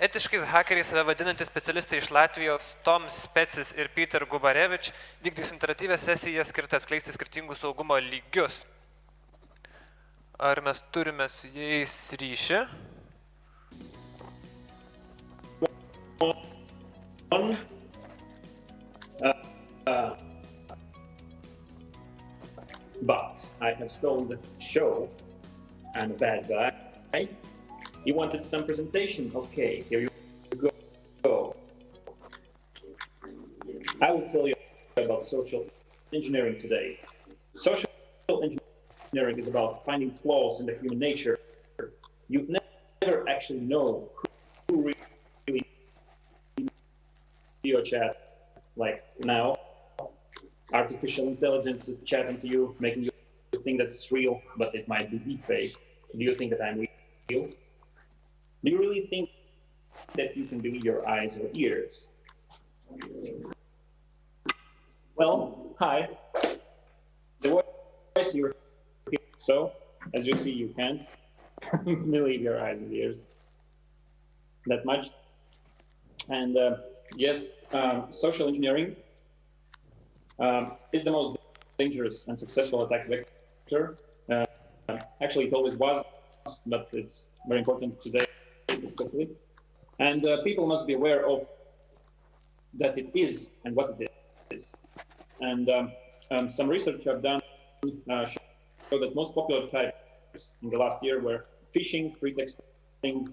Etiškais hakeriais save vadinantys specialistai iš Latvijos Pēcis ir Peter Gubarevich vykdys interaktyvę sesiją skirtą atskleisti skirtingus saugumo lygius. Ar mes turime su jais ryšį? But I have stolen the show. I'm a bad guy. You wanted some presentation? Okay, here you go. I will tell you about social engineering today. Social engineering is about finding flaws in the human nature. You never actually know who really your chat, like now. Artificial intelligence is chatting to you, making you think that's real, but it might be deepfake. Do you think that I'm real? Do you really think that you can believe your eyes or ears? Well, hi. The voice you're hearing, so as you see, you can't believe your eyes and ears that much. And yes, social engineering is the most dangerous and successful attack vector. Actually, it always was, but it's very important today, especially. And people must be aware of that it is and what it is. And some research I've done show that most popular types in the last year were phishing, pretexting,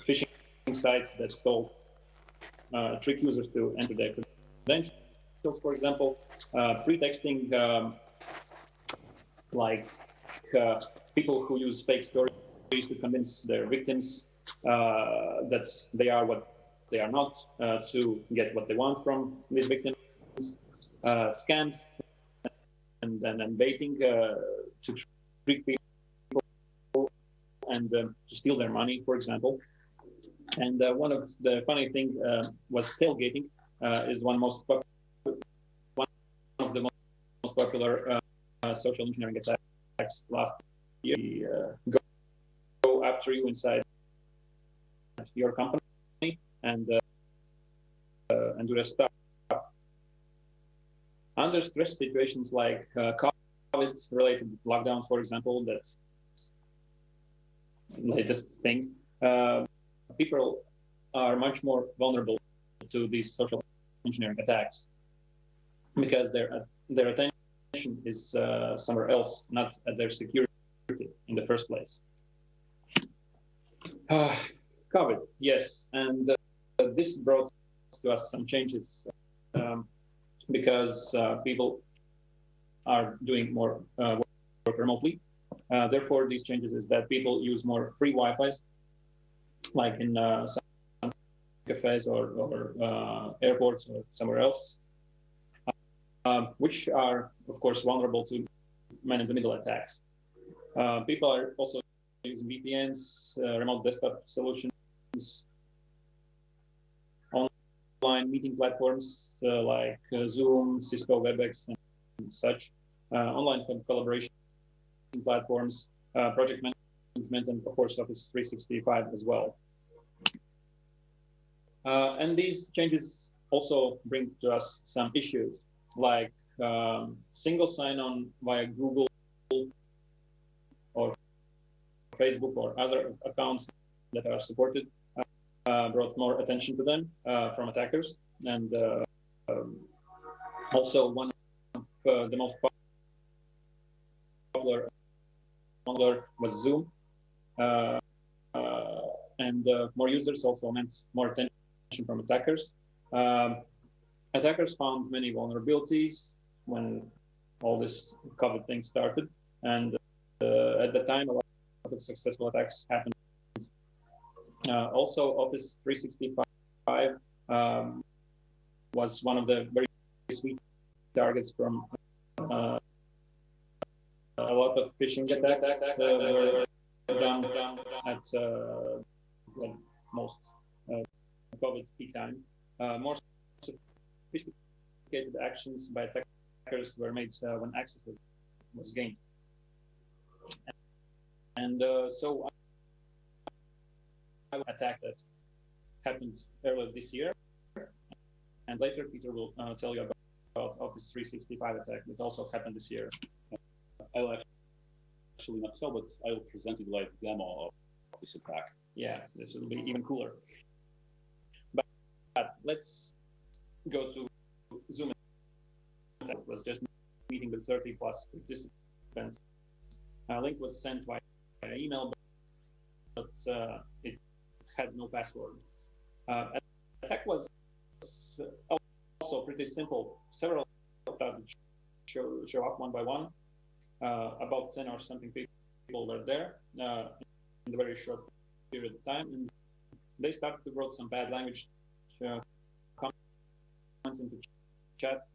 phishing sites that stole, trick users to enter their credentials, for example, pretexting, like people who use fake stories to convince their victims that they are what they are not, to get what they want from these victims, scams, and baiting to trick people and to steal their money, for example. And one of the funny thing was tailgating, is one of the most popular social engineering attacks last year. Go after you inside your company and do their stuff. Under stress situations like COVID-related lockdowns, for example, that's the latest thing. People are much more vulnerable to these social engineering attacks because their attention is somewhere else, not at their security in the first place. COVID, yes, and this brought to us some changes because people are doing more work remotely. Therefore, these changes is that people use more free Wi-Fi's, like in some cafes or airports or somewhere else, which are, of course, vulnerable to man-in-the-middle attacks. People are also using VPNs, remote desktop solutions, online meeting platforms like Zoom, Cisco, WebEx, and such, online collaboration platforms, project management, and of course Office 365 as well. And these changes also bring to us some issues like single sign-on via Google or Facebook or other accounts that are supported brought more attention to them from attackers. And also one of the most popular was Zoom. And more users also meant more attention from attackers. Attackers found many vulnerabilities when all this COVID thing started. And at the time, a lot of successful attacks happened. Also, Office 365 was one of the very sweet targets from a lot of phishing attacks were done at most COVID peak time. More sophisticated actions by attackers were made when access was gained. And so attack that happened earlier this year, and later Peter will tell you about Office 365 attack that also happened this year. I will actually not tell, but I will present you live demo of this attack. Yeah, this will be even cooler. But let's go to Zoom. It was just a meeting with 30 plus participants. A link was sent via email, but it had no password. Attack was also pretty simple. Several show up one by one. About 10 or something people were there in a very short period of time, and they started to write some bad language comments into chat.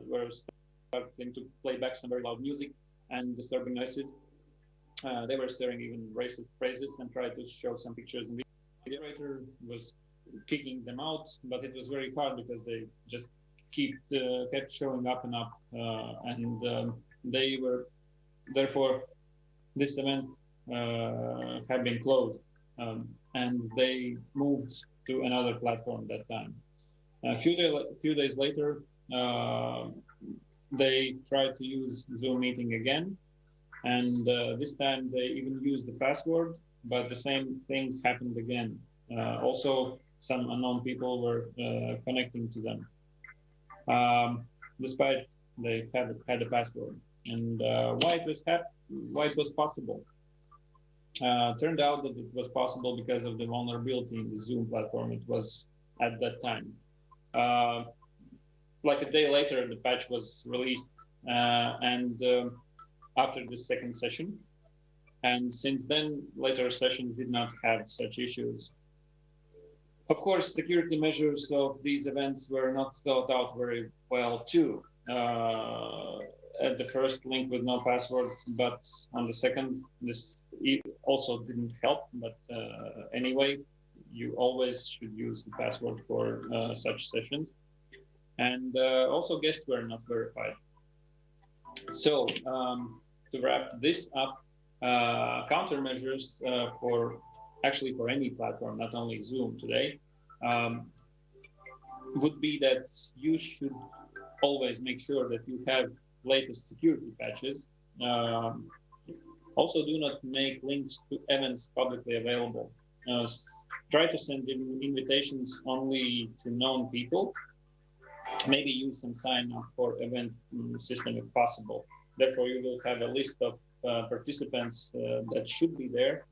Were starting to play back some very loud music and disturbing noises. They were sharing even racist phrases and tried to show some pictures. And the moderator was kicking them out, but it was very hard because they just kept showing up and up, and they were, therefore, this event had been closed, and they moved to another platform that time. A few days later, they tried to use Zoom meeting again, and this time they even used the password, but the same thing happened again. Also, some unknown people were connecting to them, despite they had a password. And why it was possible? Turned out that it was possible because of the vulnerability in the Zoom platform. It was at that time. Like a day later, the patch was released, and after the second session. And since then, later sessions did not have such issues. Of course, security measures of these events were not thought out very well too. At the first link with no password, but on the second, this also didn't help. But anyway, you always should use the password for such sessions. And also guests were not verified. So to wrap this up, countermeasures for any platform, not only Zoom today, would be that you should always make sure that you have latest security patches. Also, do not make links to events publicly available. Try to send invitations only to known people. Maybe use some sign up for event system if possible. Therefore, you will have a list of participants that should be there,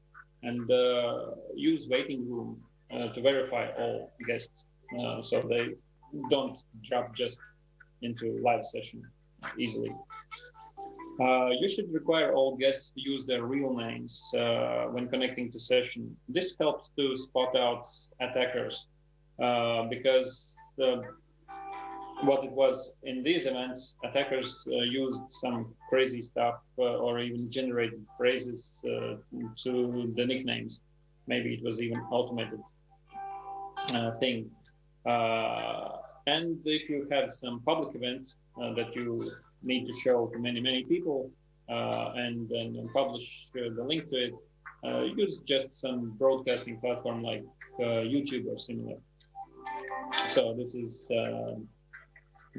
and use waiting room to verify all guests, so they don't drop just into live session easily. You should require all guests to use their real names when connecting to session. This helps to spot out attackers, because what it was in these events, attackers used some crazy stuff or even generated phrases to the nicknames. Maybe it was even automated thing. And if you have some public event that you need to show to many people and publish the link to it, use just some broadcasting platform like YouTube or similar. So this is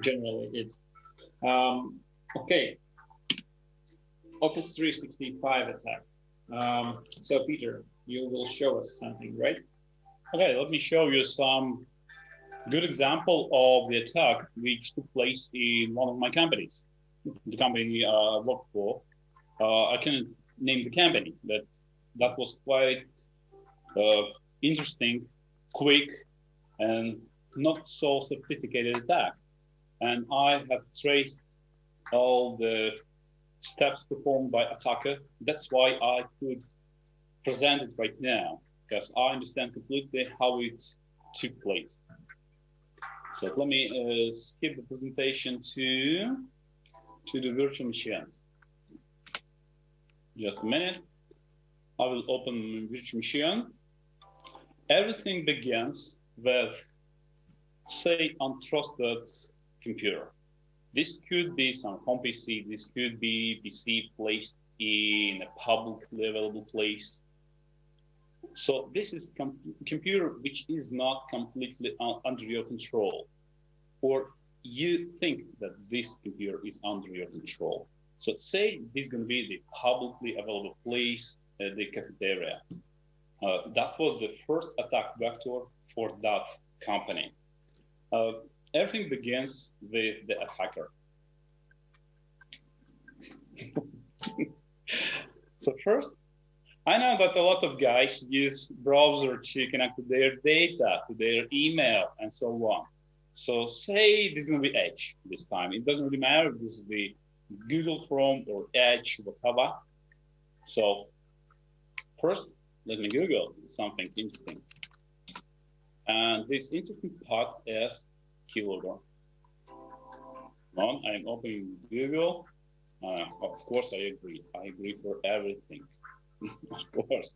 generally it. Okay, Office 365 attack. So Peter, you will show us something, right? Okay, let me show you some good example of the attack which took place in one of my companies. The company I work for. I can name the company, but that was quite interesting, quick, and not so sophisticated attack. And I have traced all the steps performed by attacker. That's why I could present it right now, because I understand completely how it took place. So let me skip the presentation to the virtual machines. Just a minute. I will open virtual machine. Everything begins with, say, untrusted computer. This could be some home PC. This could be PC placed in a publicly available place. So this is computer which is not completely under your control, or you think that this computer is under your control. So say this is going to be the publicly available place, the cafeteria. That was the first attack vector for that company. Everything begins with the attacker. So first, I know that a lot of guys use browser to connect to their data, to their email, and so on. So say this is going to be Edge this time. It doesn't really matter if this is the Google Chrome or Edge, whatever. So first, let me Google something interesting. And this interesting part is keylogger. I'm opening Google. Of course, I agree. I agree for everything, of course.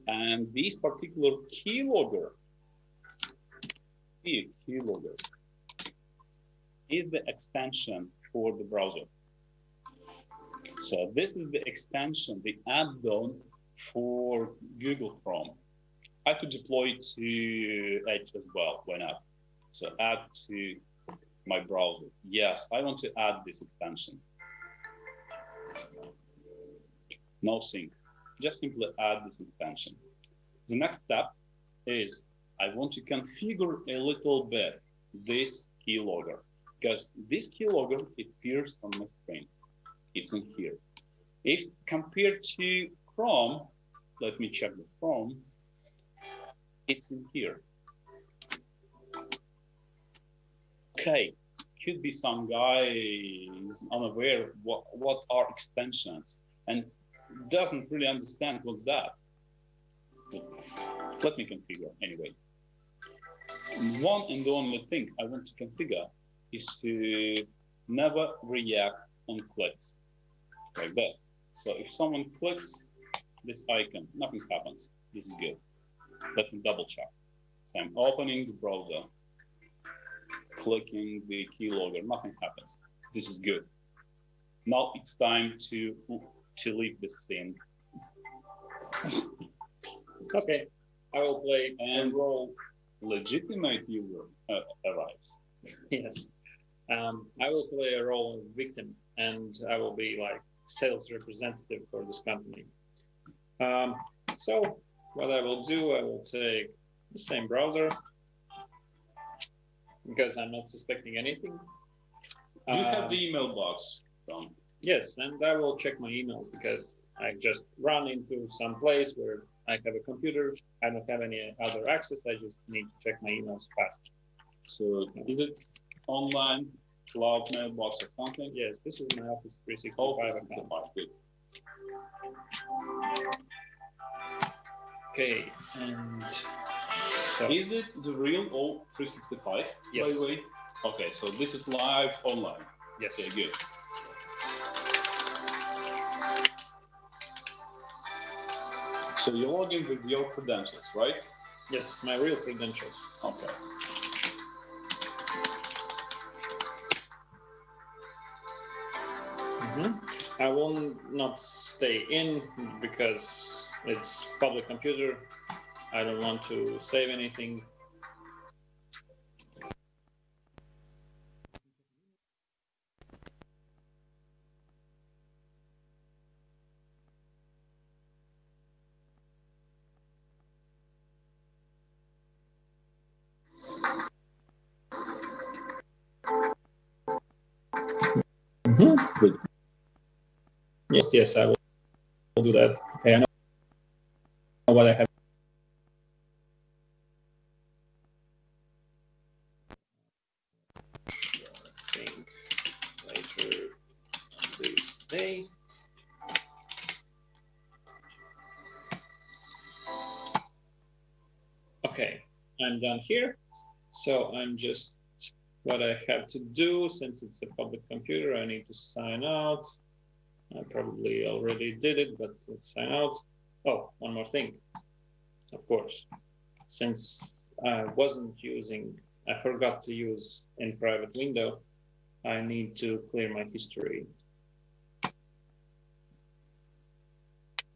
And this particular keylogger is the extension for the browser. So this is the extension, the add-on for Google Chrome. I could deploy it to Edge as well. Why not? So add to my browser. Yes, I want to add this extension. No sync. Just simply add this extension. The next step is I want to configure a little bit this keylogger, because this keylogger appears on my screen. It's in here. If compared to Chrome, let me check the Chrome. It's in here. Okay, could be some guy is unaware what are extensions and doesn't really understand what's that. Let me configure anyway. One and the only thing I want to configure is to never react on clicks like this. So if someone clicks this icon, nothing happens. This is good. Let me double check. So I'm opening the browser, clicking the keylogger, nothing happens. This is good. Now it's time to leave the scene. Okay, I will play and role. Legitimate user arrives. Yes, I will play a role of victim, and I will be like sales representative for this company. So what I will do, I will take the same browser because I'm not suspecting anything. Do you have the email box, Tom? Yes, and I will check my emails because I just run into some place where I have a computer. I don't have any other access. I just need to check my emails fast. So is it online cloud mailbox or something? Yes, this is my Office 365 account. Good. Okay, and so is it the real old 365? Yes. By the way. Okay, so this is live online. Yes. Okay, good. So you're logging with your credentials, right? Yes, my real credentials. Okay. I will not stay in because it's public computer. I don't want to save anything. Good. Yes, I will do that. Okay, I know what I have. I think later this day. Okay, I'm done here. So I'm just what I have to do, since it's a public computer, I need to sign out. I probably already did it, but let's sign out. Oh, one more thing. Of course, since I forgot to use in private window, I need to clear my history.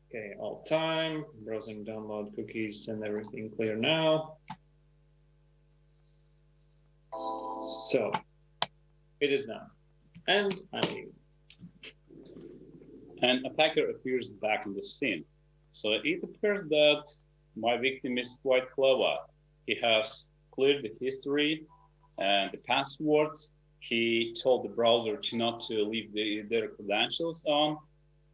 Okay, Alt small time. Browsing download cookies and everything clear now. So it is done. And I'm leaving. An attacker appears back in the scene. So it appears that my victim is quite clever. He has cleared the history and the passwords. He told the browser not to leave their credentials on.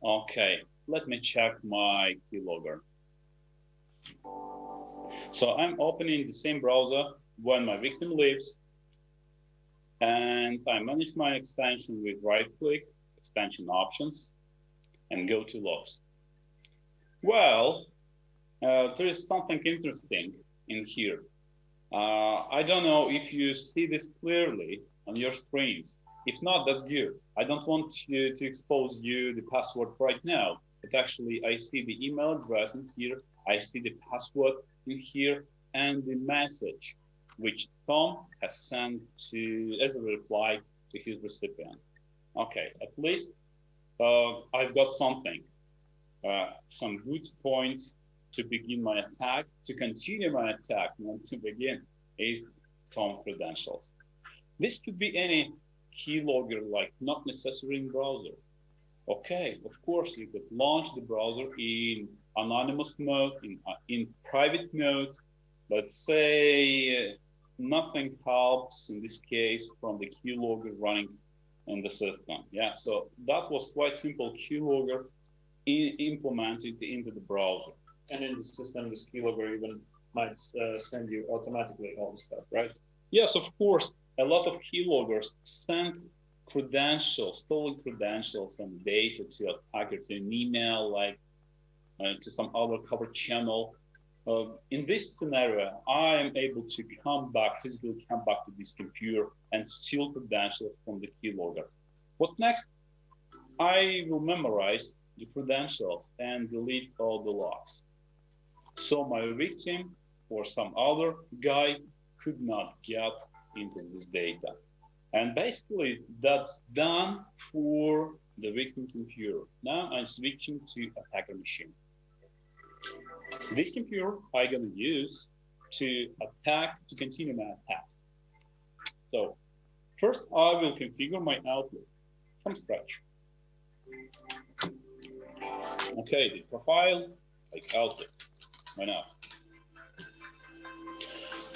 Okay, let me check my keylogger. So I'm opening the same browser when my victim leaves, and I manage my extension with right-click, extension options, and go to logs. Well, there is something interesting in here. I don't know if you see this clearly on your screens. If not, that's good. I don't want to expose you the password right now, but actually I see the email address in here, I see the password in here, and the message which Tom has sent as a reply to his recipient. Okay, at least I've got something, some good points to begin my attack, to continue my attack, not to begin, is Tom credentials. This could be any keylogger, like not necessarily in browser. Okay, of course, you could launch the browser in anonymous mode, in private mode, but say nothing helps in this case from the keylogger running in the system. Yeah, so that was quite simple keylogger implemented into the browser. And in the system, this keylogger even might send you automatically all the stuff, right? Yes, of course. A lot of keyloggers send credentials, stolen credentials and data to attackers in an email, like to some other covered channel. In this scenario, I am able to physically come back to this computer and steal credentials from the keylogger. What next? I will memorize the credentials and delete all the logs. So my victim or some other guy could not get into this data. And basically that's done for the victim computer. Now I'm switching to attacker machine. This computer I'm gonna use to continue my attack. So first I will configure my Outlook from scratch. Okay, the profile, like Outlook, why not?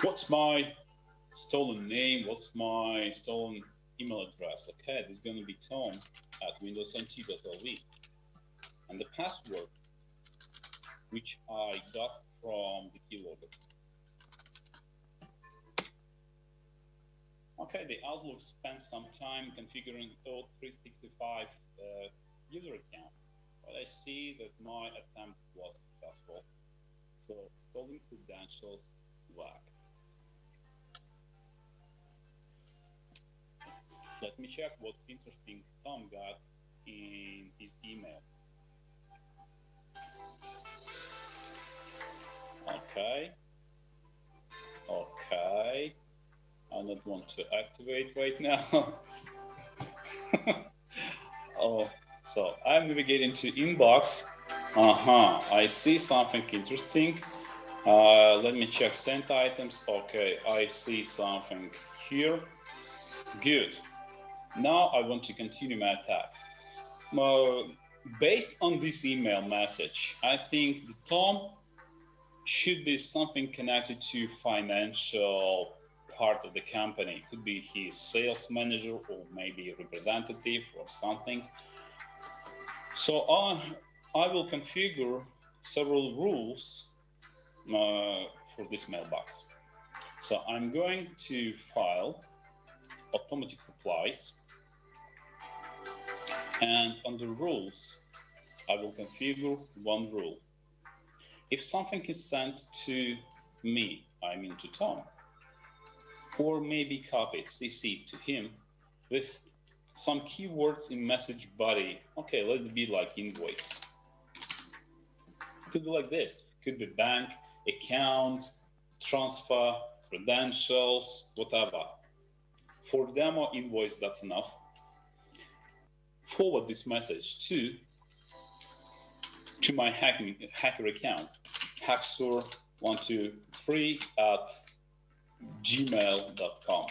What's my stolen name? What's my stolen email address? Okay, this is going to be Tom at windows.nt.lv. And the password, which I got from the keylogger. Okay, the Outlook spent some time configuring the 365 user account, but I see that my attempt was successful. So stolen credentials black. Let me check what interesting Tom got in his email. Okay. I don't want to activate right now. Oh, so I'm navigating to inbox. I see something interesting. Let me check sent items. Okay, I see something here. Good. Now I want to continue my attack. Based on this email message, I think the Tom should be something connected to financial part of the company. Could be his sales manager or maybe a representative or something. So I will configure several rules for this mailbox. So I'm going to file automatic replies, and under rules, I will configure one rule. If something is sent to me, I mean to Tom, or maybe copied, CC to him with some keywords in message body. Okay, let it be like invoice. Could be like this. Could be bank, account, transfer, credentials, whatever. For demo invoice, that's enough. Forward this message to to my hacker account, hacksur123@gmail.com.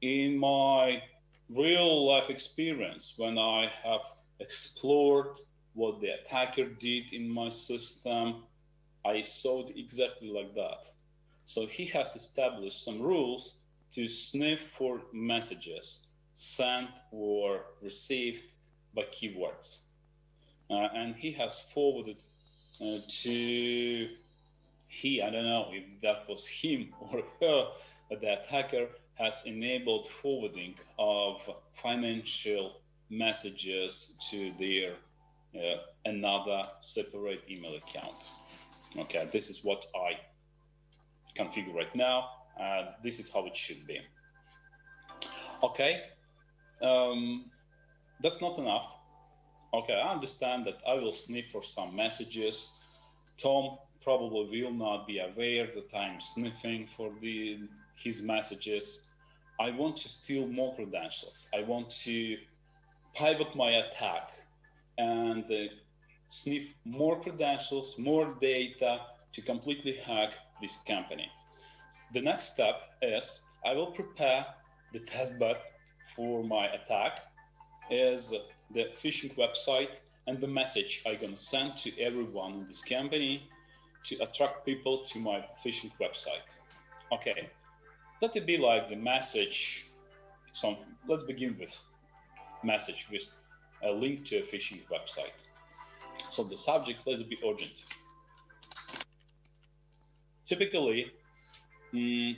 In my real life experience, when I have explored what the attacker did in my system, I saw it exactly like that. So he has established some rules to sniff for messages sent or received by keywords. And he has forwarded I don't know if that was him or her, but the attacker has enabled forwarding of financial messages to their another separate email account. Okay, this is what I configure right now, and this is how it should be. Okay, that's not enough. Okay, I understand that I will sniff for some messages. Tom probably will not be aware that I'm sniffing for his messages. I want to steal more credentials. I want to pivot my attack and sniff more credentials, more data to completely hack this company. The next step is I will prepare the testbed for my attack as the phishing website and the message I'm going to send to everyone in this company to attract people to my phishing website. Okay, that would be like the message. Let's begin with message with a link to a phishing website. So the subject, let it be urgent. Typically,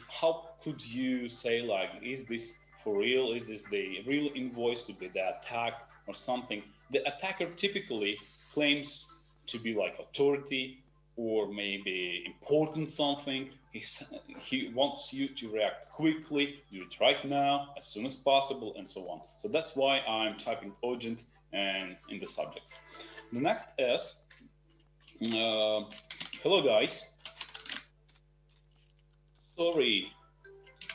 how could you say like, is this for real? Is this the real invoice? Could be the attack or something. The attacker typically claims to be like authority or maybe important something. He wants you to react quickly, do it right now, as soon as possible, and so on. So that's why I'm typing urgent and in the subject. The next is, hello guys. Sorry,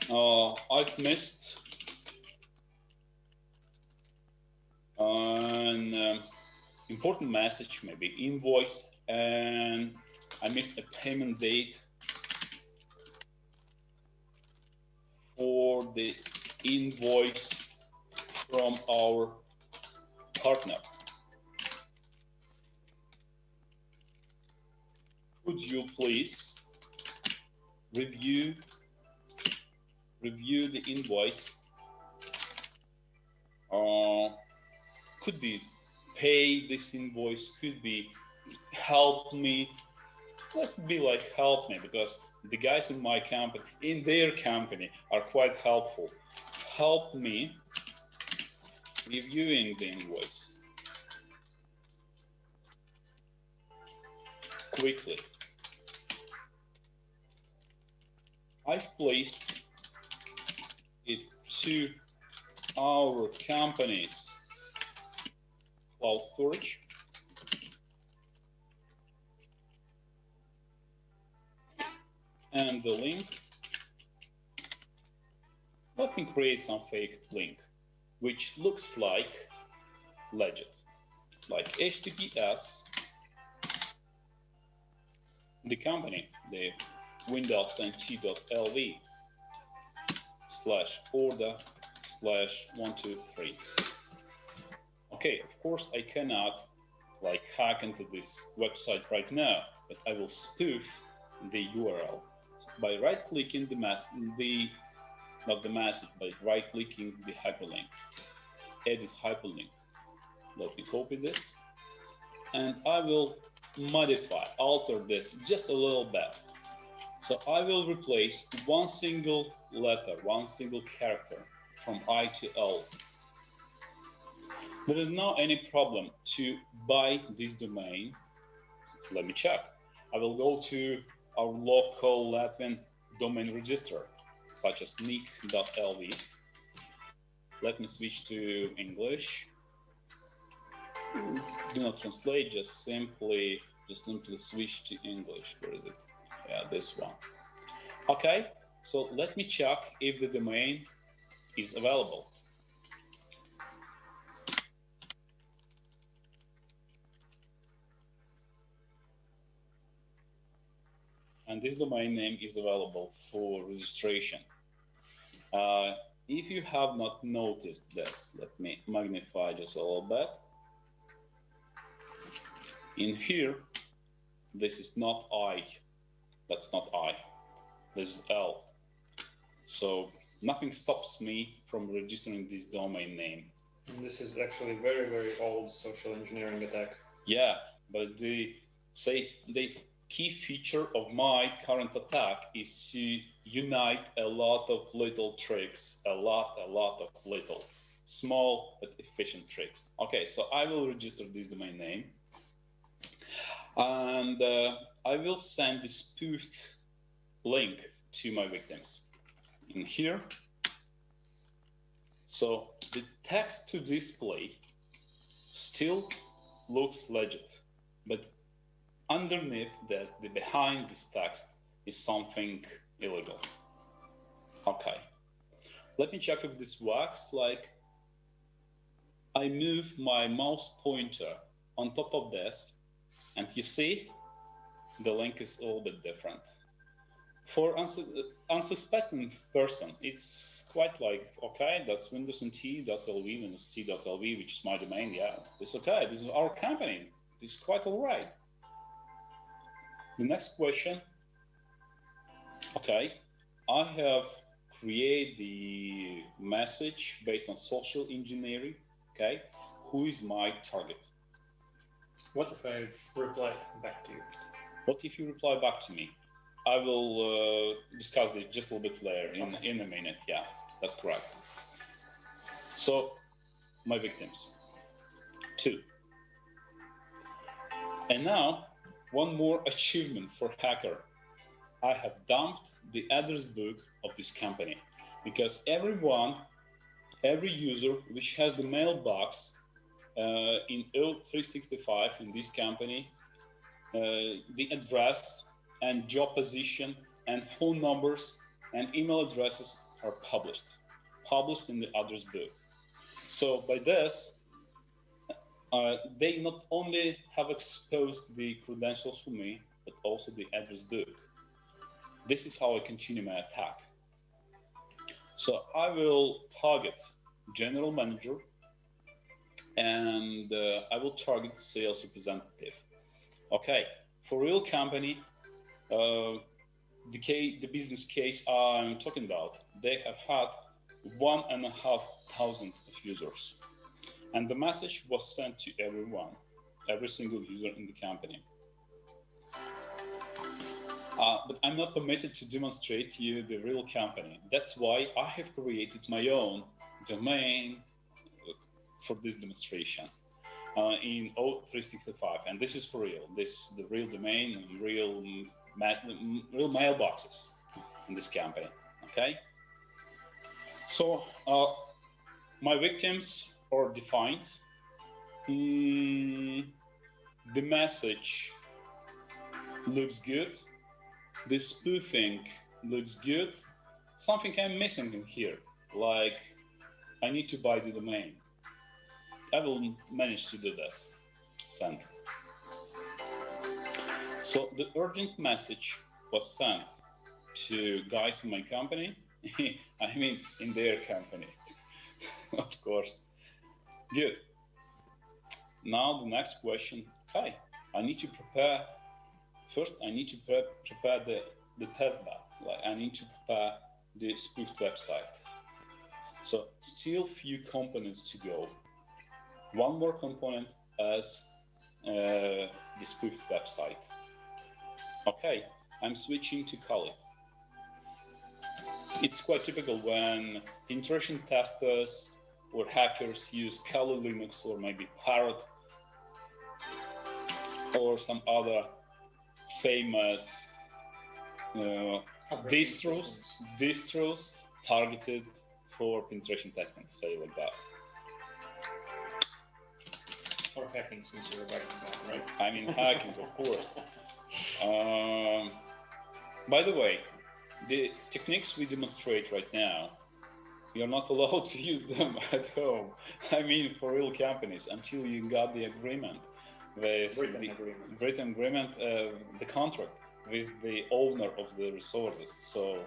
I've missed an important message, maybe invoice, and I missed a payment date for the invoice from our partner. Could you please review the invoice? Could be pay this invoice, could be help me. That could be like help me, because the guys in my company, in their company, are quite helpful. Help me reviewing the invoice quickly. I've placed it to our company's cloud storage. And the link, let me create some fake link, which looks like legit, like HTTPS, the company, the Windows.nt.lv /order/123. Okay, of course I cannot like hack into this website right now, but I will spoof the URL by right-clicking by right-clicking the hyperlink. Edit hyperlink. Let me copy this, and I will alter this just a little bit. So I will replace one single letter, one single character from I to L. There is no any problem to buy this domain. Let me check. I will go to our local Latvian domain register, such as nick.lv. Let me switch to English. Do not translate, just simply switch to English. Where is it? Yeah, this one. Okay, so let me check if the domain is available. and this domain name is available for registration. If you have not noticed this, let me magnify just a little bit. In here, this is not I. That's not I. This is L. So nothing stops me from registering this domain name. And this is actually a very, very old social engineering attack. Yeah, but the key feature of my current attack is to unite a lot of little tricks, a lot of little, small but efficient tricks. Okay, so I will register this domain name, and I will send the spoofed link to my victims in here. So the text to display still looks legit, but underneath this, behind this text is something illegal. Okay, let me check if this works. Like, I move my mouse pointer on top of this, and you see the link is a little bit different. For unsuspecting person, it's quite like, okay, that's Windows NT.lv, Windows T.lv, which is my domain. Yeah, it's okay. This is our company. This is quite all right. The next question. Okay, I have created the message based on social engineering. Okay, who is my target? What if I reply back to you? What if you reply back to me? I will discuss this just a little bit later in a minute. Yeah, that's correct. So, my victims, 2. And now, one more achievement for hacker. I have dumped the address book of this company, because every user which has the mailbox in O365 in this company, the address and job position and phone numbers and email addresses are published in the address book. So by this, they not only have exposed the credentials for me, but also the address book. This is how I continue my attack. So I will target general manager, and I will target sales representative. Okay, for real company, the business case I'm talking about, they have had 1,500 users, and the message was sent to every single user in the company. But I'm not permitted to demonstrate to you the real company. That's why I have created my own domain for this demonstration in O365, and this is for real. This is the real domain and real mailboxes in this company. Okay. So my victims are defined. The message looks good. The spoofing looks good. Something I'm missing in here, like I need to buy the domain. I will manage to do this. Send. So the urgent message was sent to guys in my company. I mean, in their company, of course. Good. Now the next question. Okay, I need to prepare. First, I need to prepare the test bed. Like, I need to prepare the spoofed website. So still few components to go. One more component as the spoofed website. Okay, I'm switching to Kali. It's quite typical when penetration testers or hackers use Kali Linux or maybe Parrot or some famous distros targeted for penetration testing, say like that. Or hacking, since you're writing that, right? I mean, hacking, of course. By the way, the techniques we demonstrate right now, you're not allowed to use them at home. I mean, for real companies, until you got the agreement with written agreement, the contract with the owner of the resources. So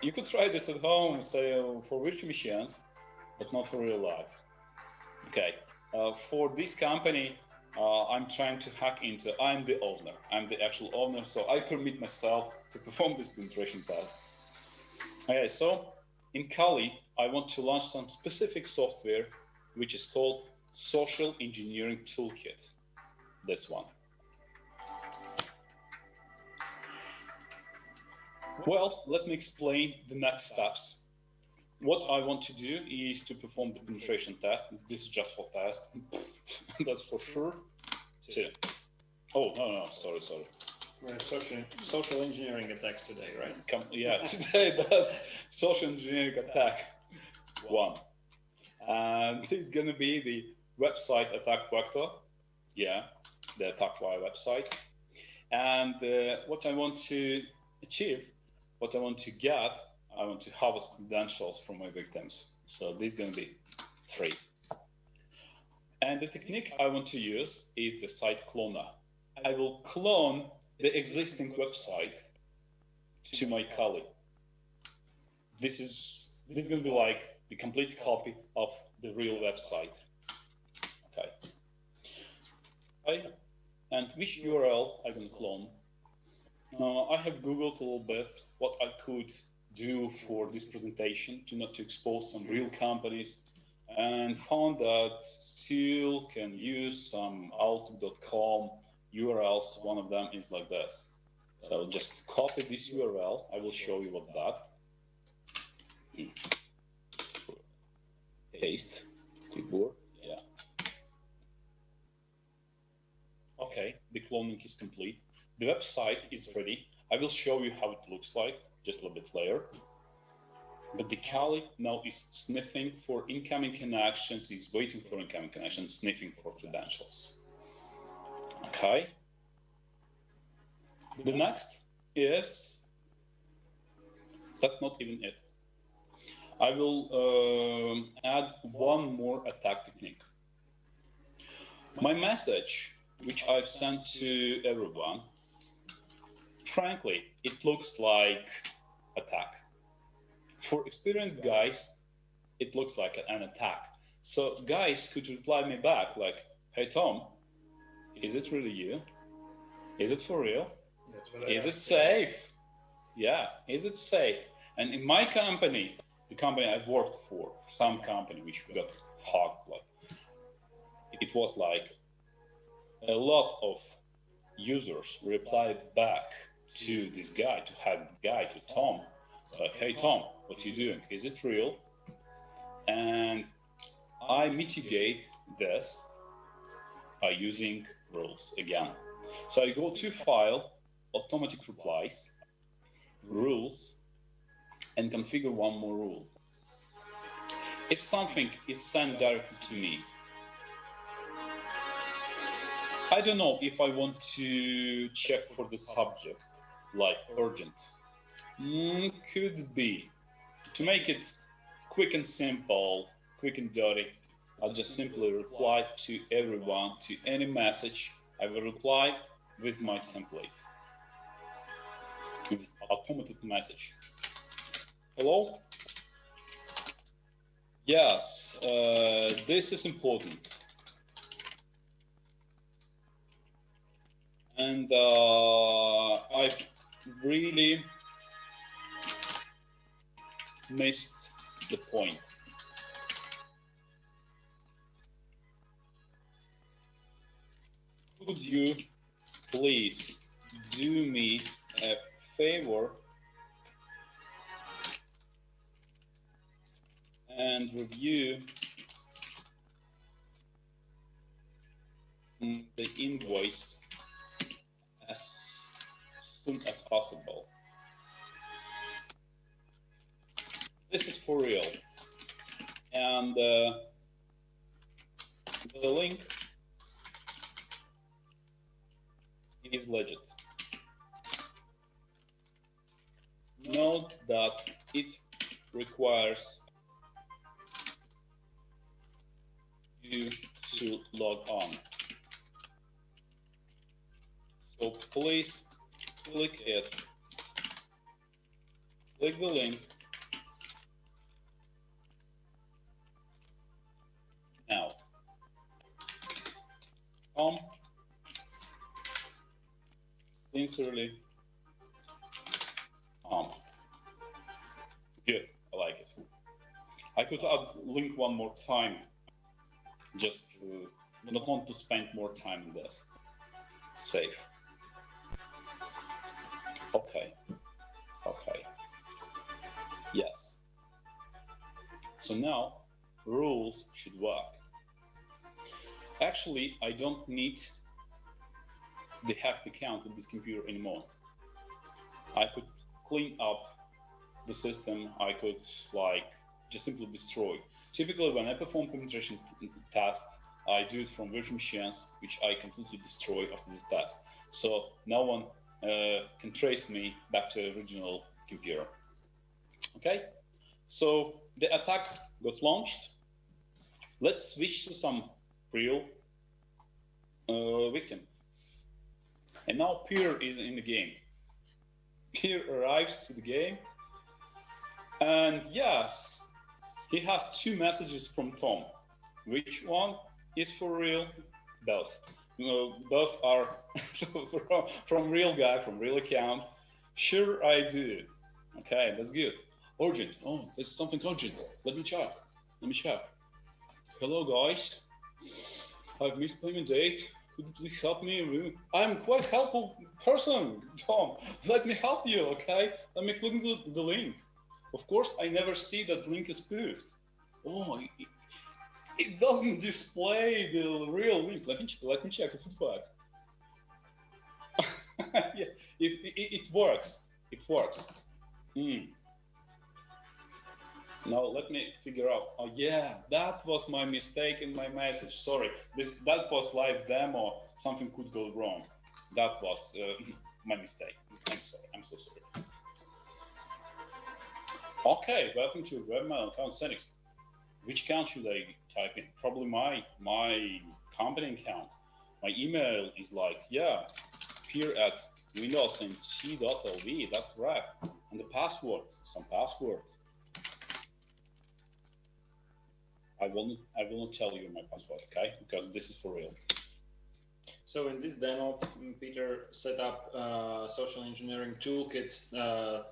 you could try this at home, say for virtual machines, but not for real life. Okay, for this company, I'm trying to hack into, I'm the owner, I'm the actual owner, so I permit myself to perform this penetration test. Okay, so in Kali, I want to launch some specific software, which is called Social Engineering Toolkit, this one. Well, let me explain the next steps. What I want to do is to perform the penetration test. This is just for test. That's for sure. Two. Oh, no, sorry. We're social engineering attacks today, right? Yeah, today that's social engineering attack 1. And this is going to be the website attack vector. Yeah, the attack via website. And what I want to achieve, what I want to get, I want to harvest credentials from my victims. So this is going to be 3. And the technique I want to use is the site cloner. I will clone the existing website to my colleague. This is going to be like the complete copy of the real website. Okay. And which URL I can clone? I have Googled a little bit what I could do for this presentation to not to expose some real companies, and found that still can use some outlook.com URLs. One of them is like this. So just copy this URL. I will show you what's that. Paste. Clipboard. Yeah. Okay, the cloning is complete. The website is ready. I will show you how it looks like just a little bit later. But the Kali now is sniffing for incoming connections, is waiting for incoming connections, sniffing for credentials. Okay. The next is, that's not even it. I will add one more attack technique. My message, which I've sent to everyone, frankly, it looks like attack. For experienced guys, it looks like an attack. So guys could reply me back like, hey Tom, is it really you? Is it for real? Is it safe? Yeah, is it safe? And in my company, the company I've worked for, some company which got hacked, like, it was like a lot of users replied back to this guy, to hack the guy, to Tom, like, hey Tom, what are you doing? Is it real? And I mitigate this by using rules again. So I go to File, Automatic Replies, Rules, and configure one more rule. If something is sent directly to me, I don't know if I want to check for the subject, like urgent. Could be. To make it quick and simple, quick and dirty, I'll just simply reply to everyone, to any message. I will reply with my template, with automated message. Hello? Yes, this is important. And I've really missed the point. Could you please do me a favor and review the invoice as soon as possible? This is for real. And the link is legit. Note that it requires you to log on. So please click it. Click the link. Now, sincerely, good, I like it. I could add link one more time, just not want to spend more time on this. Save. Okay. Yes. So now rules should work. Actually, I don't need the hacked account in this computer anymore. I could clean up the system. I could just simply destroy. Typically, when I perform penetration tests, I do it from virtual machines, which I completely destroy after this test. So no one can trace me back to the original computer. Okay, so the attack got launched. Let's switch to some real victim. And now Peter is in the game. Peter arrives to the game. And yes, he has 2 messages from Tom. Which one is for real? Both. Both are from real guy, from real account. Sure, I do. Okay, that's good. Urgent. Oh, it's something urgent. Let me check. Hello, guys. I've missed payment date. Could you please help me? I'm quite helpful person, Tom. Let me help you, okay? Let me click the link. Of course, I never see that link is spoofed. Oh, it doesn't display the real link. Let me check if it works. Yeah, it works. It works. Now let me figure out. Oh yeah, that was my mistake in my message. Sorry, that was live demo. Something could go wrong. That was my mistake. I'm sorry. I'm so sorry. Okay, welcome to webmail account settings. Which account should I type in? Probably my company account. My email is peer@windows.nt.lv. That's correct. And the password, some password. I will not tell you my password, okay? Because this is for real. So in this demo, Peter set up a social engineering toolkit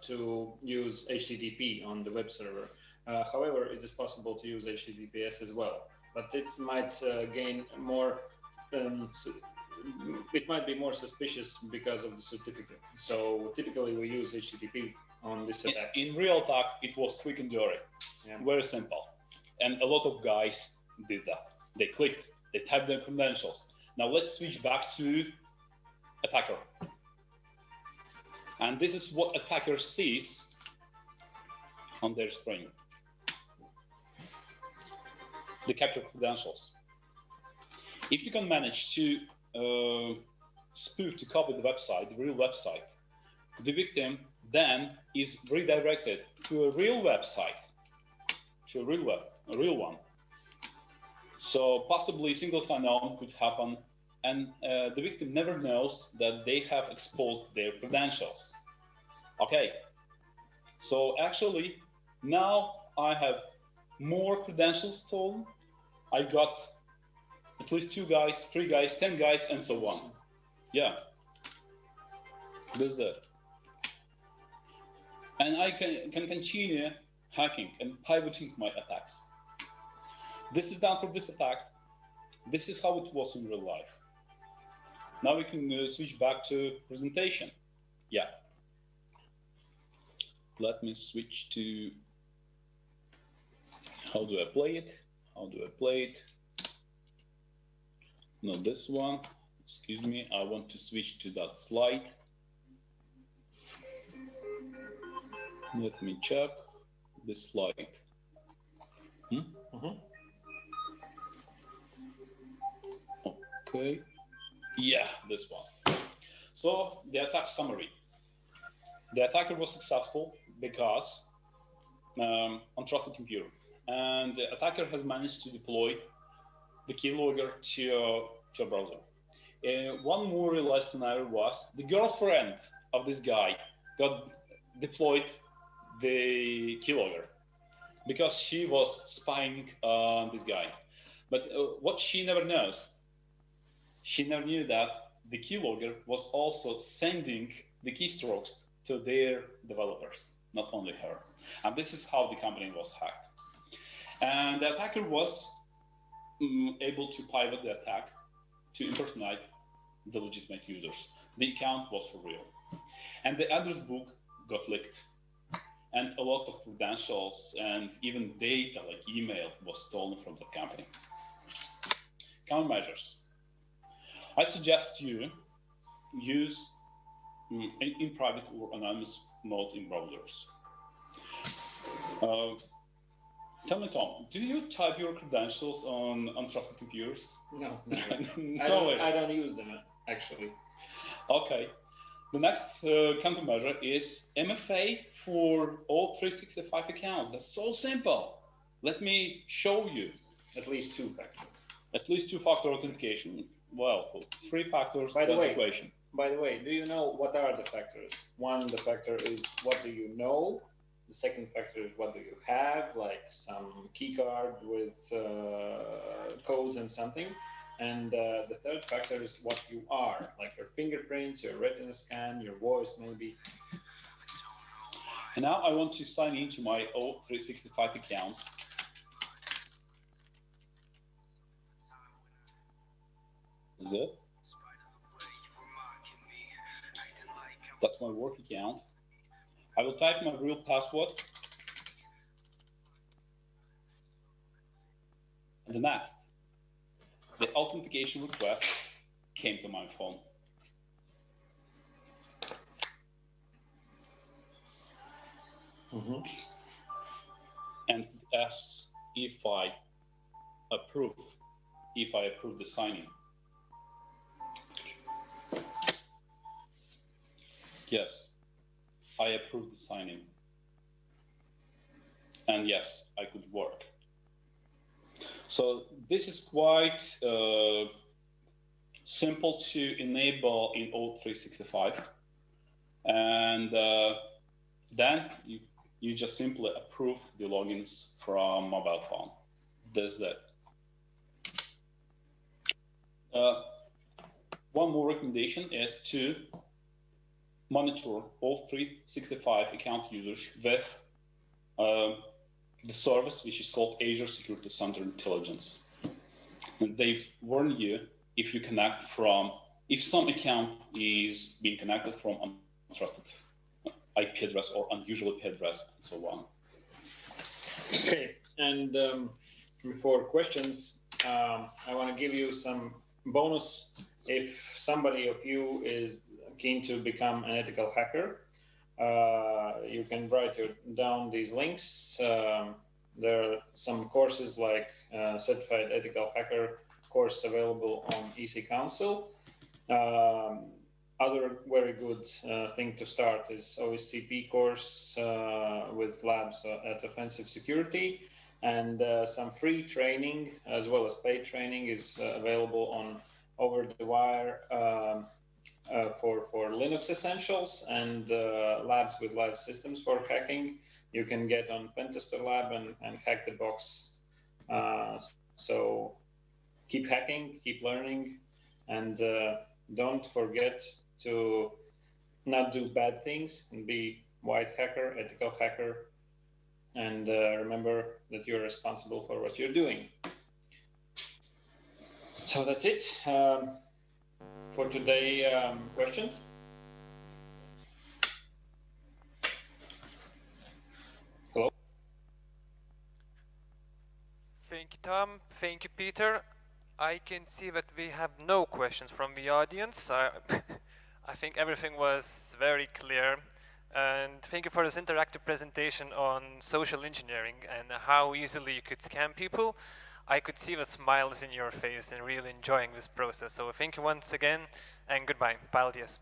to use HTTP on the web server. However, it is possible to use HTTPS as well, but it might gain more. It might be more suspicious because of the certificate. So typically, we use HTTP on this attack. In real attack, it was quick and dirty, very simple, and a lot of guys did that. They clicked, they typed their credentials. Now let's switch back to attacker, and this is what attacker sees on their screen. The captured credentials. If you can manage to spoof, to copy the website, the real website, the victim then is redirected to a real website, to a real one. So possibly single sign-on could happen, and the victim never knows that they have exposed their credentials. Okay, so actually now I have more credentials stolen. I got at least 2 guys, 3 guys, 10 guys, and so on. Yeah, this is it. And I can continue hacking and pivoting my attacks. This is done for this attack. This is how it was in real life. Now we can switch back to presentation. Yeah. Let me switch to, how do I play it? No, this one. Excuse me, I want to switch to that slide. Let me check this slide. Okay. Yeah, this one. So the attack summary. The attacker was successful because untrusted computer, and the attacker has managed to deploy the keylogger to a browser. One more real life scenario was the girlfriend of this guy got deployed the keylogger because she was spying on this guy. But what she never knows, she never knew that the keylogger was also sending the keystrokes to their developers, not only her. And this is how the company was hacked. And the attacker was able to pivot the attack to impersonate the legitimate users. The account was for real. And the address book got leaked. And a lot of credentials and even data like email was stolen from the company. Countermeasures. I suggest you use in private or anonymous mode in browsers. Tell me, Tom, do you type your credentials on untrusted computers? No, I don't use them actually. Okay. The next countermeasure is MFA for all 365 accounts. That's so simple. Let me show you. At least two-factor. At least two-factor authentication. Well, three factors. By the way, equation. By the way, do you know what are the factors? One, the factor is what do you know? The second factor is what do you have, like some key card with codes and something. And the third factor is what you are, like your fingerprints, your retina scan, your voice maybe. And now I want to sign into my O365 account. Is it? That's my work account. I will type my real password. And the next, the authentication request came to my phone. And asks if I approve the signing. Yes, I approve the signing. And yes, I could work. So this is quite simple to enable in O365. And then you just simply approve the logins from mobile phone. That's it. One more recommendation is to monitor all 365 account users with the service which is called Azure Security Center Intelligence. And they warn you if some account is being connected from untrusted IP address or unusual IP address and so on. Okay, and before questions, I want to give you some bonus. If somebody of you is keen to become an ethical hacker, you can write down these links. There are some courses like Certified Ethical Hacker course available on EC Council. Other very good thing to start is OSCP course with labs at Offensive Security, and some free training as well as paid training is available on Over the Wire for Linux Essentials, and labs with live systems for hacking. You can get on Pentester Lab and hack the box. So keep hacking, keep learning, and don't forget to not do bad things and be white hacker, ethical hacker, and remember that you're responsible for what you're doing. So that's it for today. Questions? Hello? Thank you, Tom. Thank you, Peter. I can see that we have no questions from the audience. I think everything was very clear. And thank you for this interactive presentation on social engineering and how easily you could scam people. I could see the smiles in your face and really enjoying this process. So thank you once again, and goodbye. Paldies.